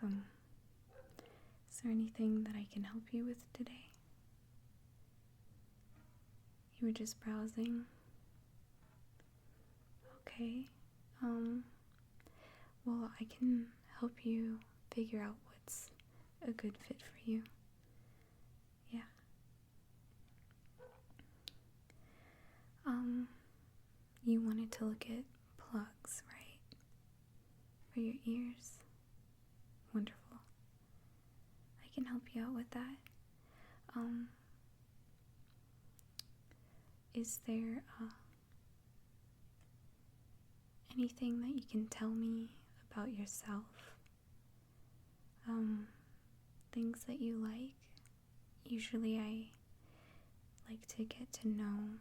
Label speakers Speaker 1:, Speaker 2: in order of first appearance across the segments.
Speaker 1: welcome. Is there anything that I can help you with today? You were just browsing? Okay. Well, I can help you figure out what's a good fit for you. Yeah. You wanted to look at plugs, right? For your ears? Wonderful. I can help you out with that. Is there anything that you can tell me about yourself? Things that you like? Usually I like to get to know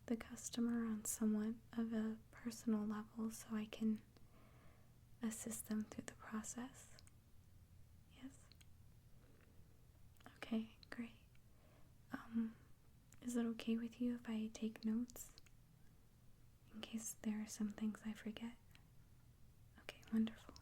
Speaker 1: the customer on somewhat of a personal level so I can assist them through the process. Yes? Okay, great. Is it okay with you if I take notes in case there are some things I forget? Okay, wonderful.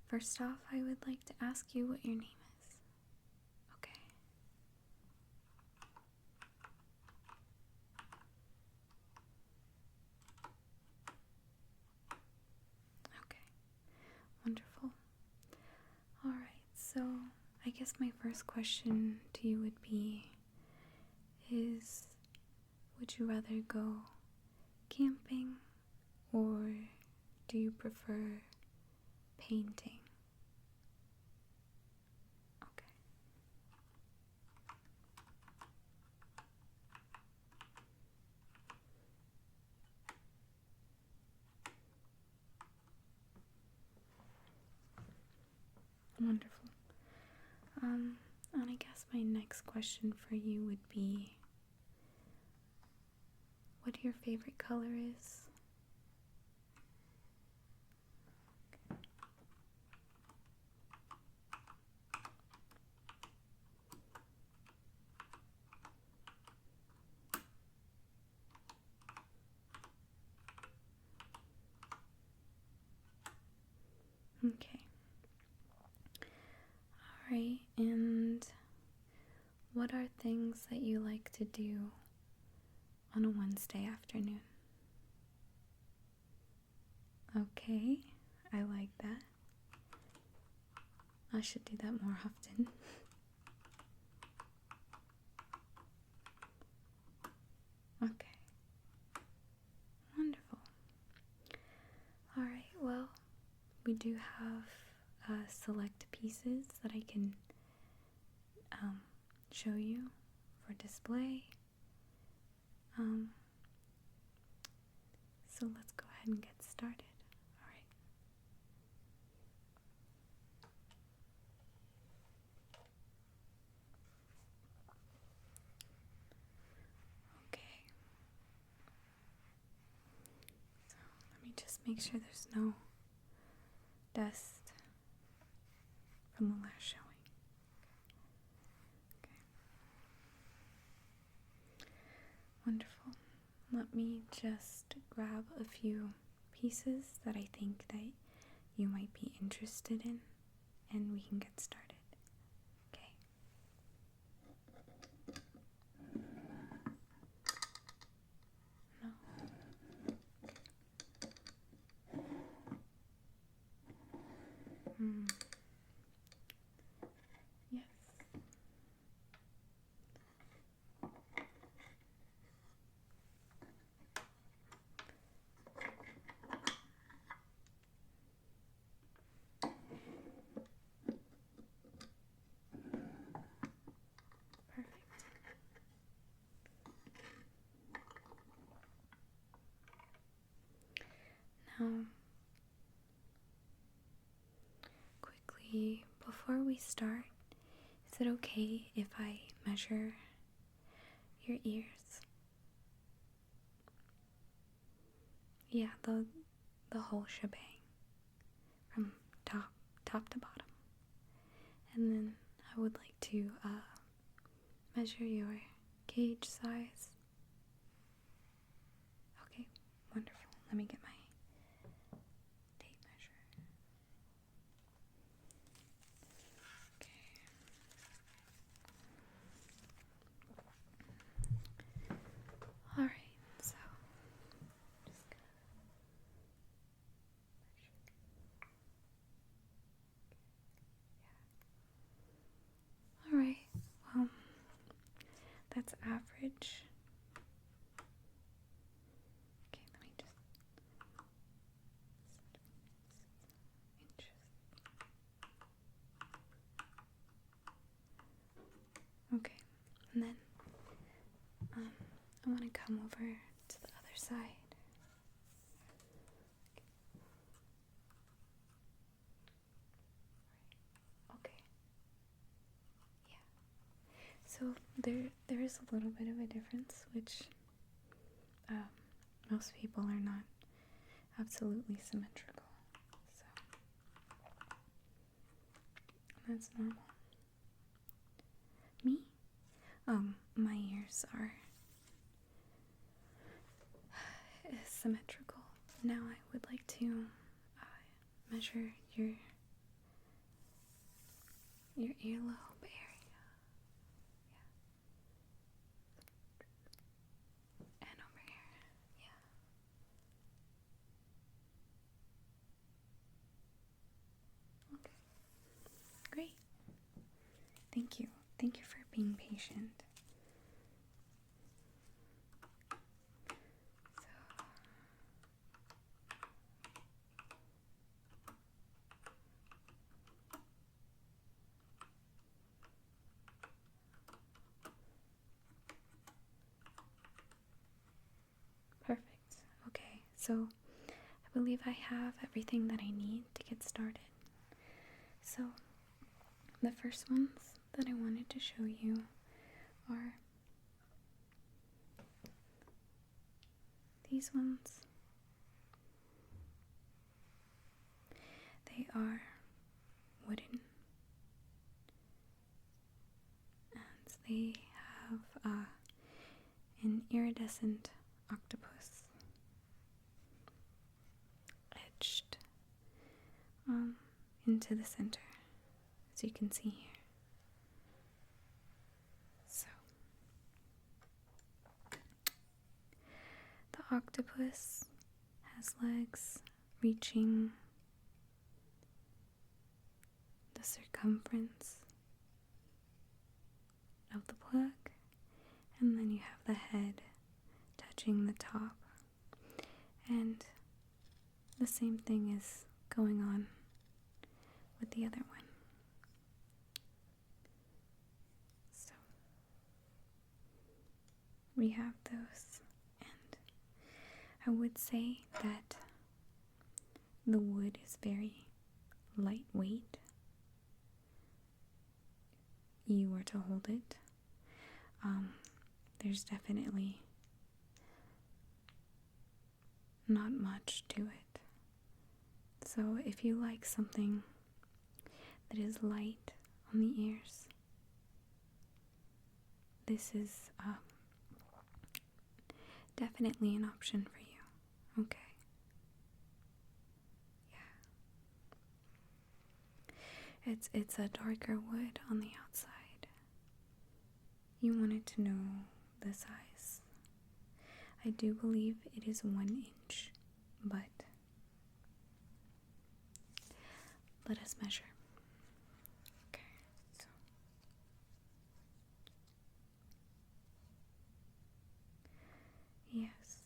Speaker 1: First off, I would like to ask you what your name is. Okay. Okay, wonderful. Alright, so I guess my first question to you would be would you rather go camping or do you prefer painting? Okay. Wonderful. And I guess my next question for you would be what your favorite color is? Okay. Alright, and what are things that you like to do on a Wednesday afternoon? Okay, I like that. I should do that more often. Okay. Wonderful. Alright, well, we do have select pieces that I can show you for display. So let's go ahead and get started. Alright. Okay. So let me just make sure there's no dust from the last showing. Okay. Wonderful. Let me just grab a few pieces that I think that you might be interested in, and we can get started. Okay. No. Yes. Perfect. Now, quickly, before we start, is it okay if I measure your ears? Yeah, the whole shebang, from top to bottom. And then I would like to measure your cage size. let me get my tape measure. Okay. Alright, so just gonna Alright, well, that's average. Okay, let me just inches. Okay, and then I want to come over to the other side. Okay. Yeah. So there is a little bit of a difference, which most people are not absolutely symmetrical. So that's normal. Me? My ears are symmetrical. Now I would like to measure your earlobe area. Yeah. And over here. Yeah. Okay. Great. Thank you. Thank you for being patient. Perfect. Okay, so I believe I have everything that I need to get started. So the first ones that I wanted to show you are these ones. They are wooden, and they have an iridescent octopus etched into the center, as you can see here. So the octopus has legs reaching the circumference of the plug, and then you have the head touching the top, and the same thing is going on with the other one. So we have those, and I would say that the wood is very lightweight. You were to hold it. There's definitely not much to it. So if you like something that is light on the ears, this is definitely an option for you. Okay. Yeah. It's a darker wood on the outside. You wanted to know the size. I do believe it is 1 inch, but let us measure. Okay, so yes,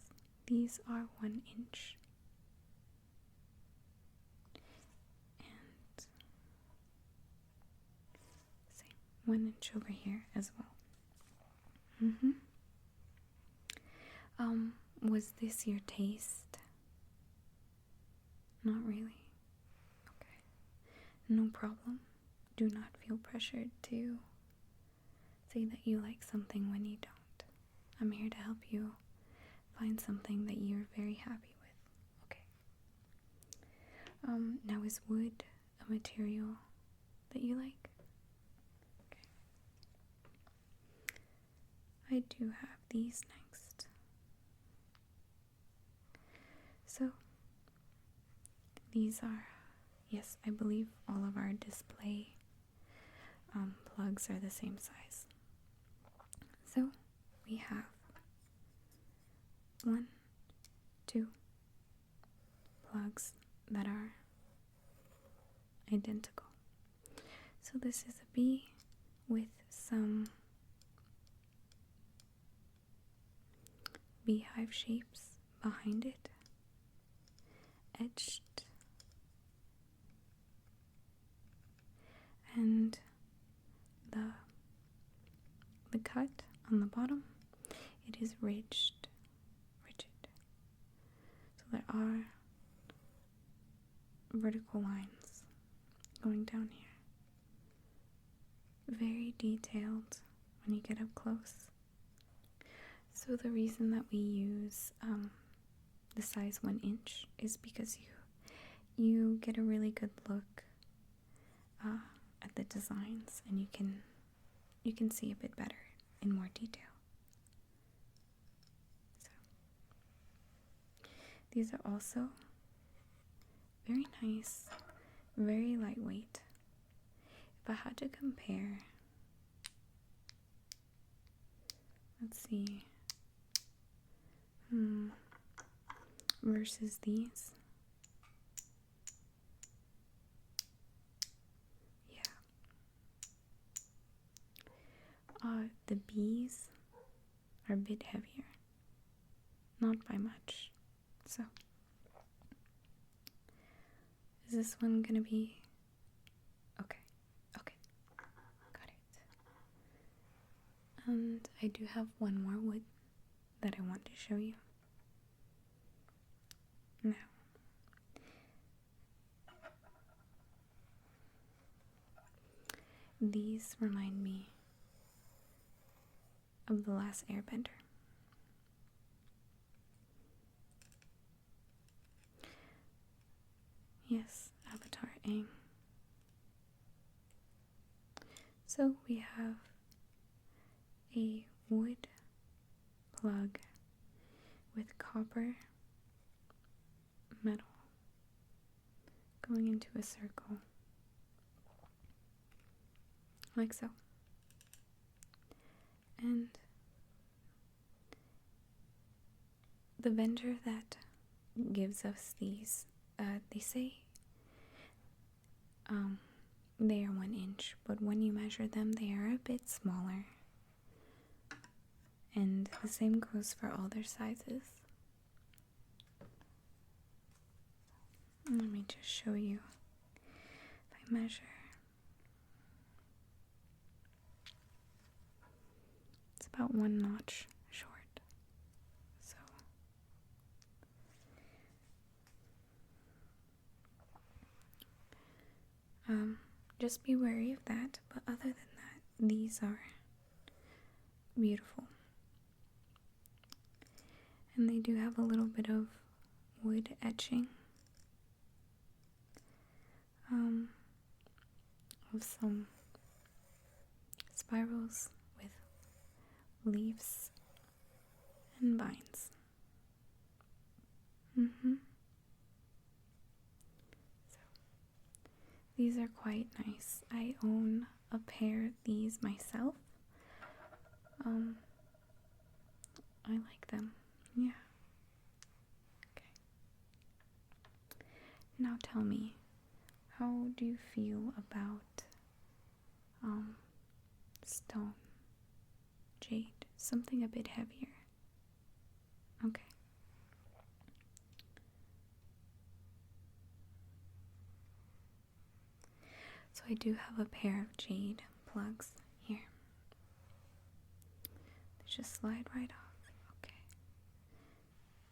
Speaker 1: these are 1 inch. And same, 1 inch over here as well. Was this your taste? Not really. Okay. No problem. Do not feel pressured to say that you like something when you don't. I'm here to help you find something that you're very happy with. Okay. Now is wood a material that you like? Okay. I do have these next. So these are, yes, I believe all of our display plugs are the same size. So we have 1, 2 plugs that are identical. So this is a bee with some beehive shapes behind it, etched, and the cut on the bottom, it is rigid. So there are vertical lines going down here. Very detailed when you get up close. So the reason that we use the size 1 inch is because you get a really good look at the designs, and you can see a bit better in more detail. So these are also very nice, very lightweight. If I had to compare, let's see, versus these. The bees are a bit heavier, not by much. So, is this one gonna be okay? Okay, got it. And I do have one more wood that I want to show you. Now, these remind me of The Last Airbender. Yes, Avatar Aang. So we have a wood plug with copper metal going into a circle, like so. And the vendor that gives us these, they say they are 1 inch, but when you measure them, they are a bit smaller. And the same goes for all their sizes. Let me just show you. If I measure, it's about 1 notch short. So just be wary of that, but other than that, these are beautiful. And they do have a little bit of wood etching of some spirals with leaves and vines. So these are quite nice. I own a pair of these myself. I like them. Yeah. Okay. Now tell me, how do you feel about stone, jade, something a bit heavier? Okay. So I do have a pair of jade plugs here. They just slide right off. Okay.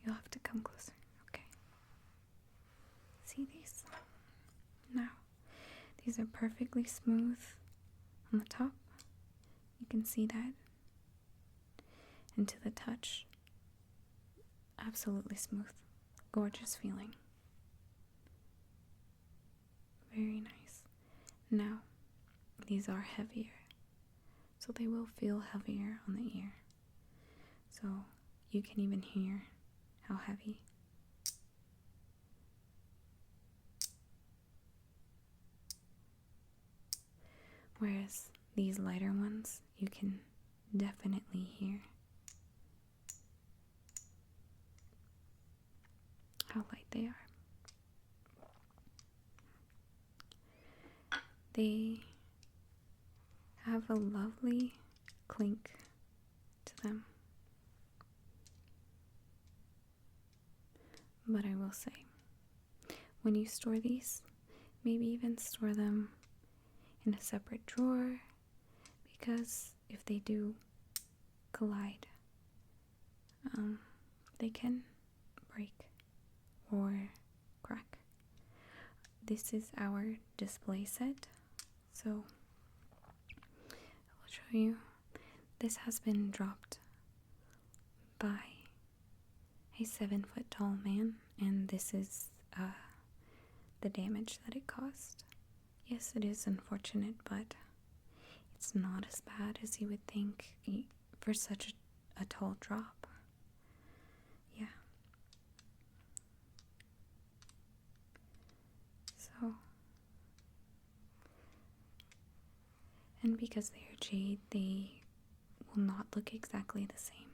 Speaker 1: You'll have to come closer. Okay. See these? Now, these are perfectly smooth on the top. You can see that. And to the touch, absolutely smooth. Gorgeous feeling. Very nice. Now, these are heavier, so they will feel heavier on the ear. So you can even hear how heavy Whereas these lighter ones, you can definitely hear how light they are. They have a lovely clink to them. But I will say, when you store these, maybe even store them in a separate drawer, because if they do collide, they can break or crack. This is our display set, so I will show you. This has been dropped by a 7-foot tall man, and this is the damage that it caused. Yes, it is unfortunate, but it's not as bad as you would think for such a tall drop. Yeah. So, and because they are jade, they will not look exactly the same.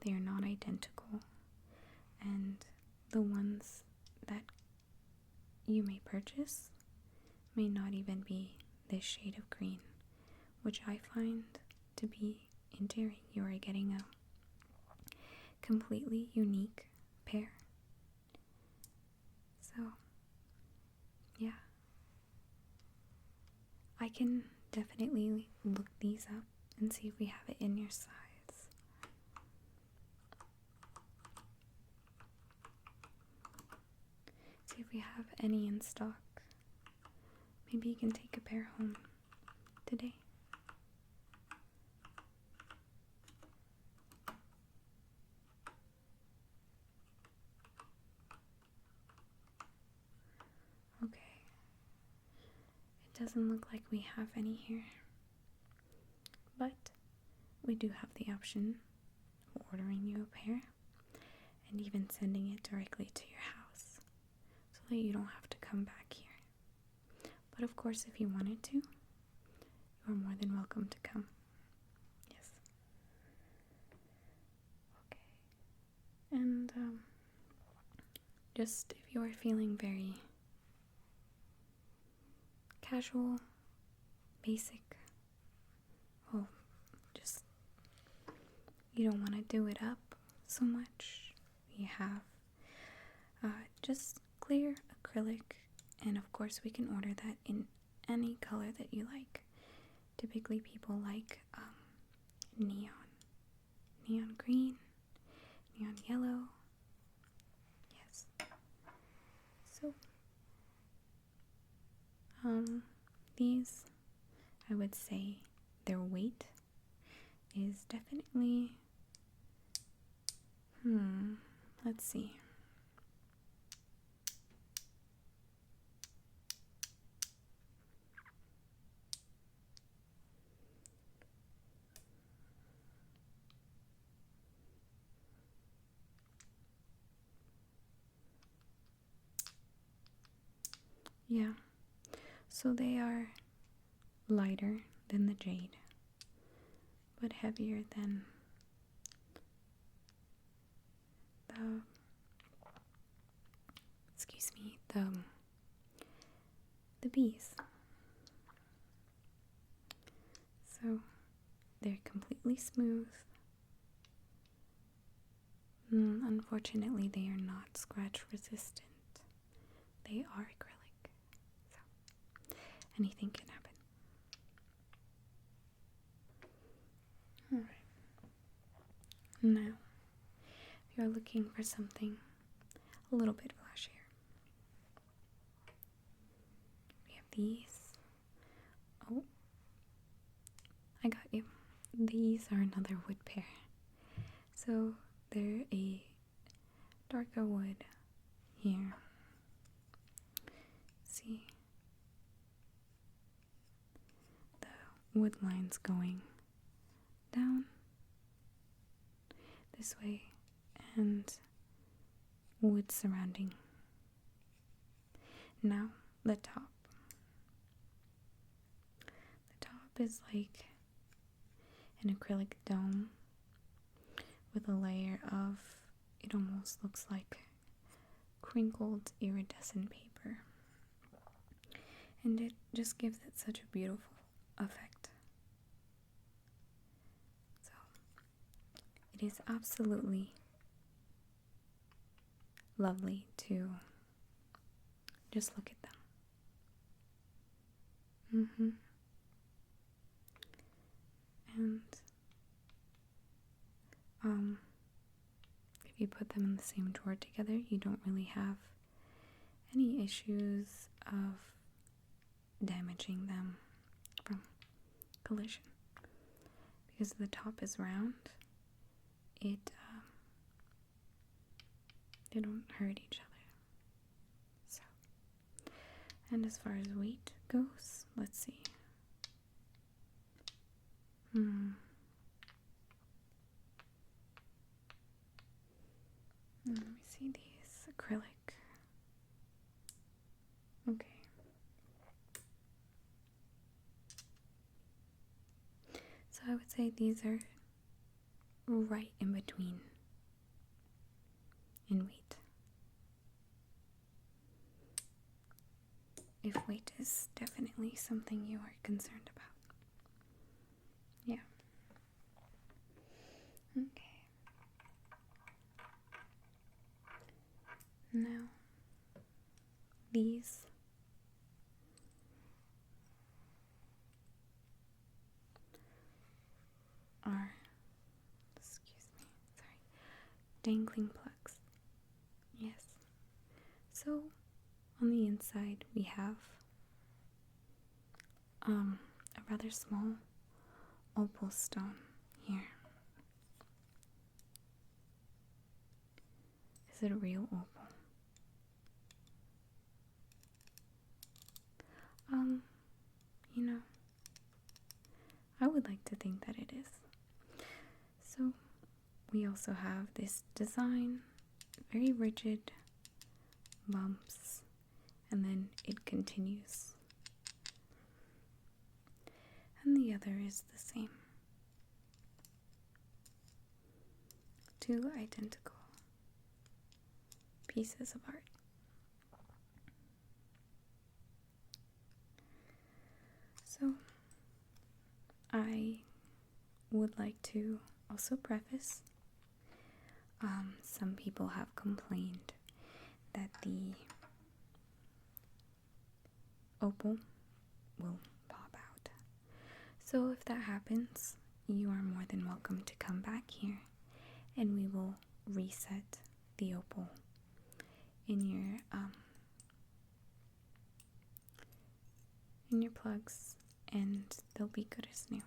Speaker 1: They are not identical, and the ones that you may purchase may not even be this shade of green, which I find to be endearing. You are getting a completely unique pair. So, yeah. I can definitely look these up and see if we have it in your size. See if we have any in stock. Maybe you can take a pair home today. Okay. It doesn't look like we have any here, but we do have the option of ordering you a pair and even sending it directly to your house so that you don't have to come back here. But of course, if you wanted to, you are more than welcome to come. Yes. Okay. And just if you are feeling very casual, basic, well, just you don't want to do it up so much, we have just clear acrylic, and of course we can order that in any color that you like. Typically people like neon green, neon yellow. Yes. So these, I would say their weight is definitely let's see. Yeah, so they are lighter than the jade, but heavier than the bees. So they're completely smooth. Unfortunately, they are not scratch resistant. They are acrylic, so anything can happen. Alright. Now, if you're looking for something a little bit flashier, we have these. Oh, I got you. These are another wood pair. So they're a darker wood here. See the wood lines going down this way and wood surrounding. Now the top. is like an acrylic dome with a layer of, it almost looks like crinkled iridescent paper. And it just gives it such a beautiful effect. So, it is absolutely lovely to just look at them. And if you put them in the same drawer together, you don't really have any issues of damaging them from collision. Because the top is round, they don't hurt each other. So, and as far as weight goes, let's see. Let me see these. Acrylic. Okay. So I would say these are right in between in weight. If weight is definitely something you are concerned about. Yeah. Okay. Now, these are, dangling plugs. Yes. So, on the inside we have a rather small opal stone here. Is it a real opal? I would like to think that it is. So, we also have this design, very rigid bumps, and then it continues. And the other is the same. Two identical pieces of art. So, I would like to also preface, some people have complained that the opal will pop out. So if that happens, you are more than welcome to come back here and we will reset the opal in your plugs, and they'll be good as new.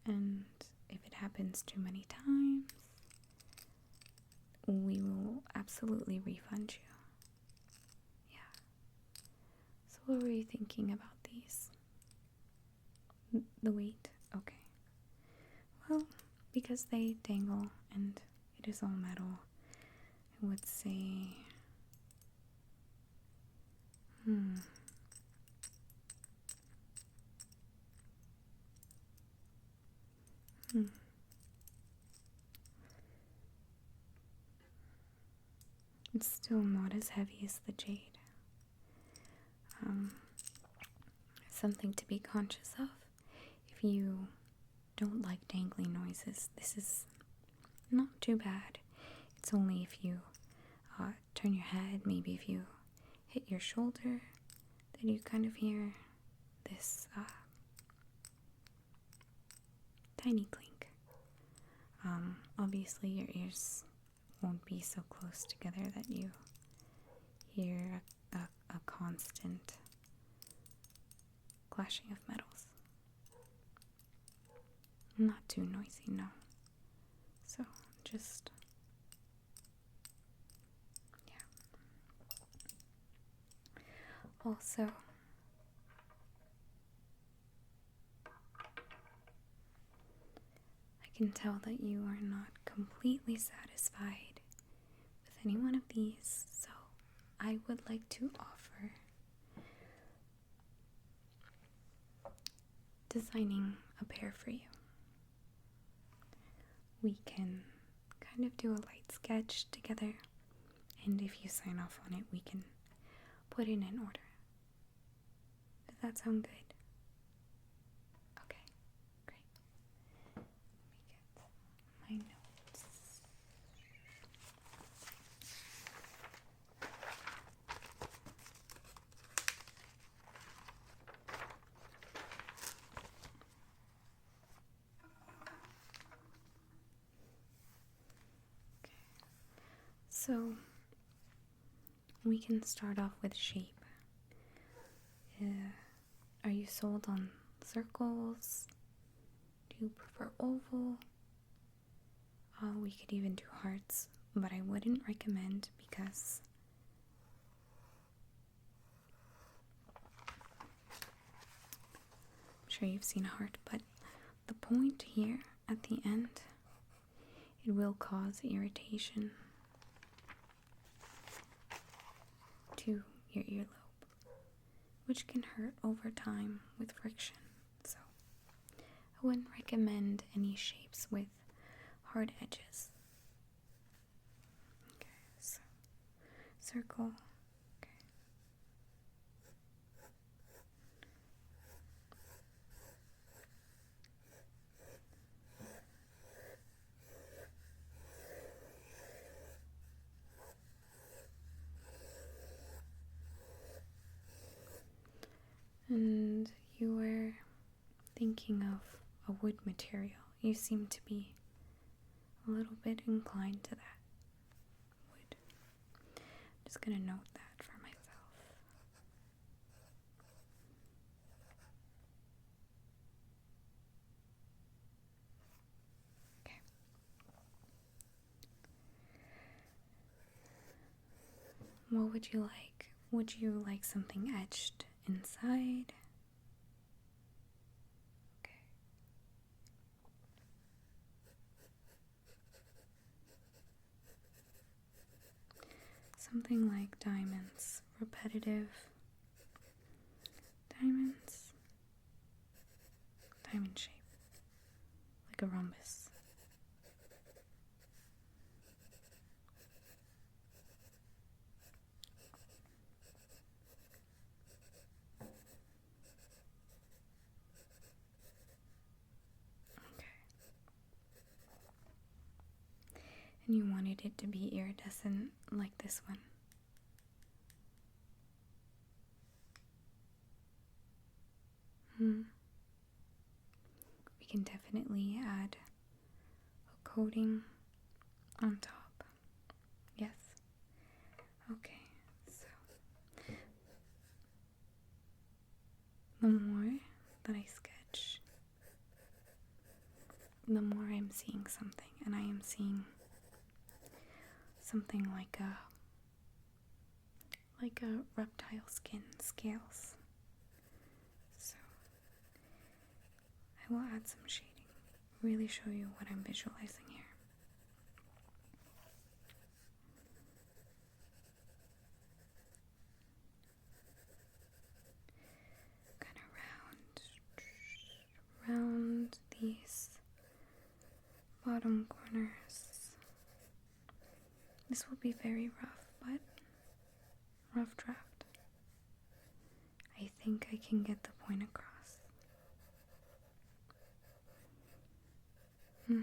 Speaker 1: And if it happens too many times, we will absolutely refund you. Yeah. So what were you thinking about these? The weight? Okay. Well, because they dangle and it is all metal, I would say It's still not as heavy as the Jade. Something to be conscious of. If you don't like dangling noises, this is not too bad. It's only if you turn your head, maybe if you hit your shoulder, that you kind of hear this tiny clink. Obviously your ears won't be so close together that you hear a constant clashing of metals. Not too noisy, no. So just, yeah. Also, I can tell that you are not completely satisfied with any one of these, so I would like to offer designing a pair for you. We can kind of do a light sketch together, and if you sign off on it, we can put in an order. Does that sound good? Okay, great. Let me get my notes. So, we can start off with shape. Are you sold on circles? Do you prefer oval? We could even do hearts, but I wouldn't recommend because I'm sure you've seen a heart, but the point here at the end, it will cause irritation to your earlobe, which can hurt over time with friction. So I wouldn't recommend any shapes with hard edges. Okay, so circle. Okay. And you were thinking of a wood material. You seem to be a little bit inclined to that. Wood. I'm just gonna note that for myself. Okay. What would you like? Would you like something etched inside? Okay. Something like diamonds, repetitive diamonds, diamond shape, like a rhombus. And you wanted it to be iridescent like this one. We can definitely add a coating on top. Yes. Okay, so the more that I sketch, the more I'm seeing something, and I am seeing something like a reptile skin, scales. So I will add some shading, really show you what I'm visualizing here. Kind of round these bottom corners. This will be very rough, but rough draft. I think I can get the point across. So,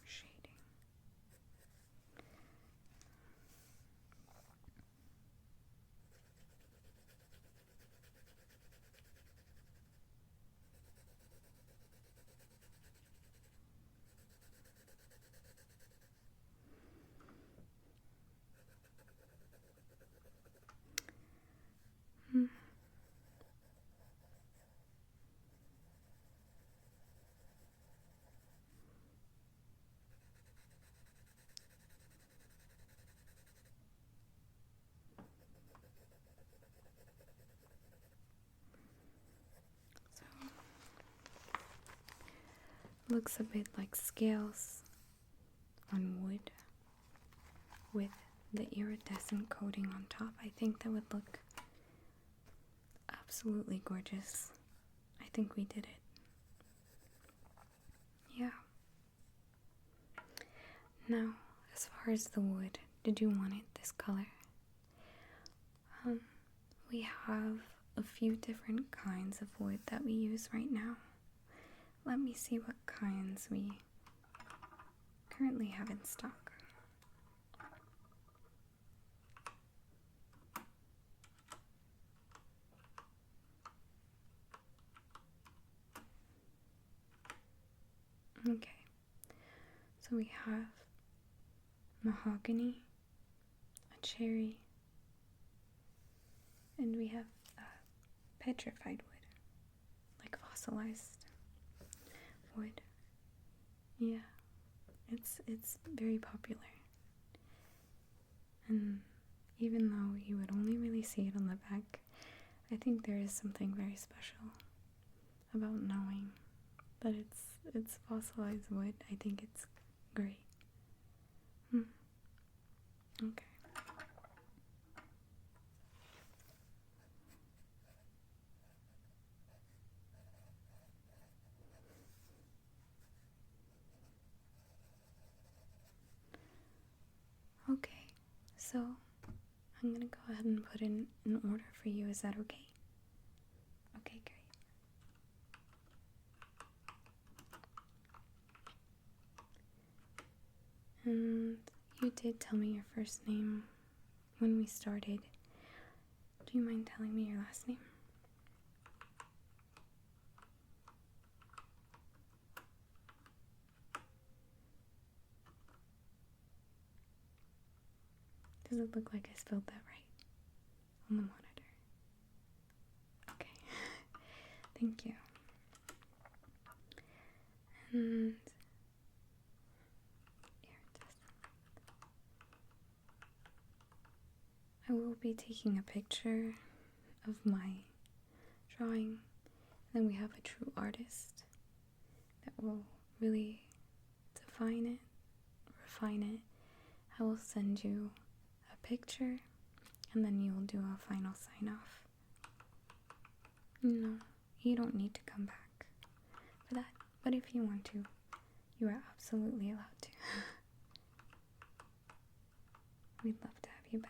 Speaker 1: shading. Looks a bit like scales on wood with the iridescent coating on top. I think that would look absolutely gorgeous. I think we did it. Yeah. Now, as far as the wood, did you want it this color? We have a few different kinds of wood that we use right now. Let me see what kinds we currently have in stock. Okay, so we have mahogany, a cherry, and we have petrified wood, like fossilized wood. Yeah, it's very popular. And even though you would only really see it on the back, I think there is something very special about knowing that it's fossilized wood. I think it's great. Okay. Okay, so I'm gonna go ahead and put in an order for you. Is that okay? Okay, great. And you did tell me your first name when we started. Do you mind telling me your last name? Does it look like I spelled that right on the monitor? Okay. Thank you. And here it is. I will be taking a picture of my drawing. Then we have a true artist that will really define it, refine it. I will send you a picture and then you'll do a final sign off. No, you don't need to come back for that, but if you want to, you are absolutely allowed to. We'd love to have you back.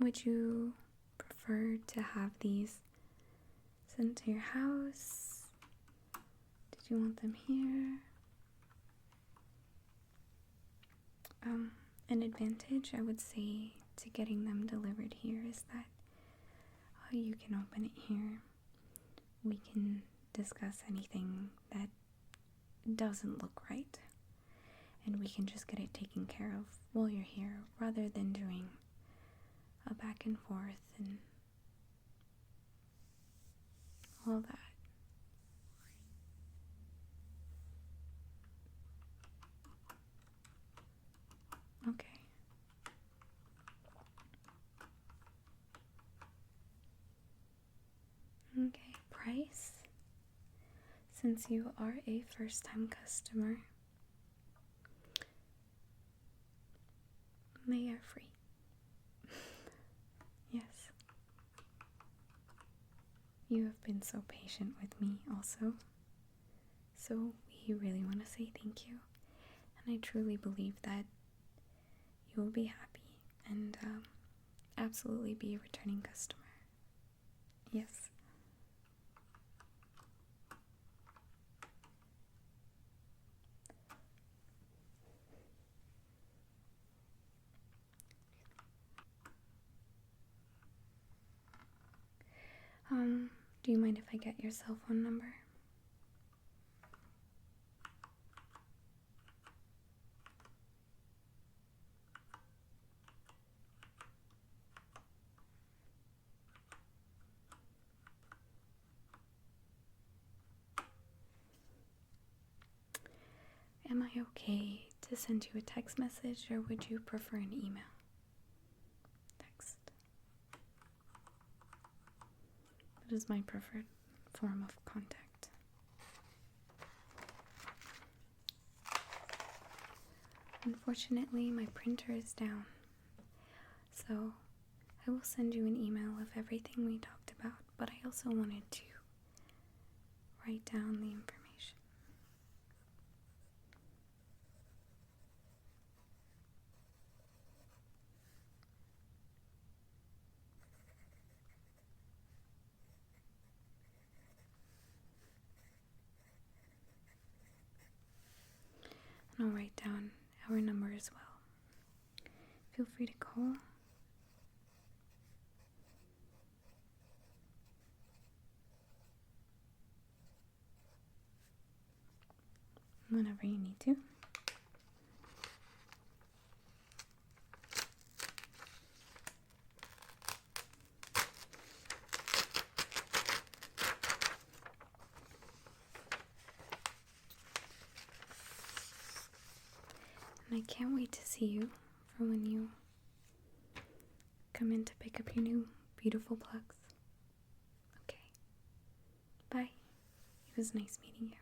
Speaker 1: Would you prefer to have these sent to your house? Did you want them here? An advantage, I would say, to getting them delivered here is that you can open it here. We can discuss anything that doesn't look right, and we can just get it taken care of while you're here, rather than doing a back and forth and all that. Okay. Okay, price. Since you are a first-time customer, they are free. Yes. You have been so patient with me also. So we really want to say thank you. And I truly believe that you will be happy and absolutely be a returning customer. Yes. Do you mind if I get your cell phone number? Am I okay to send you a text message, or would you prefer an email? Text. That is my preferred form of contact. Unfortunately, my printer is down, so I will send you an email of everything we talked about, but I also wanted to write down the information. And I'll write down our number as well. Feel free to call. Whenever you need to. And I can't wait to see you for when you come in to pick up your new beautiful plugs. Okay. Bye. It was nice meeting you.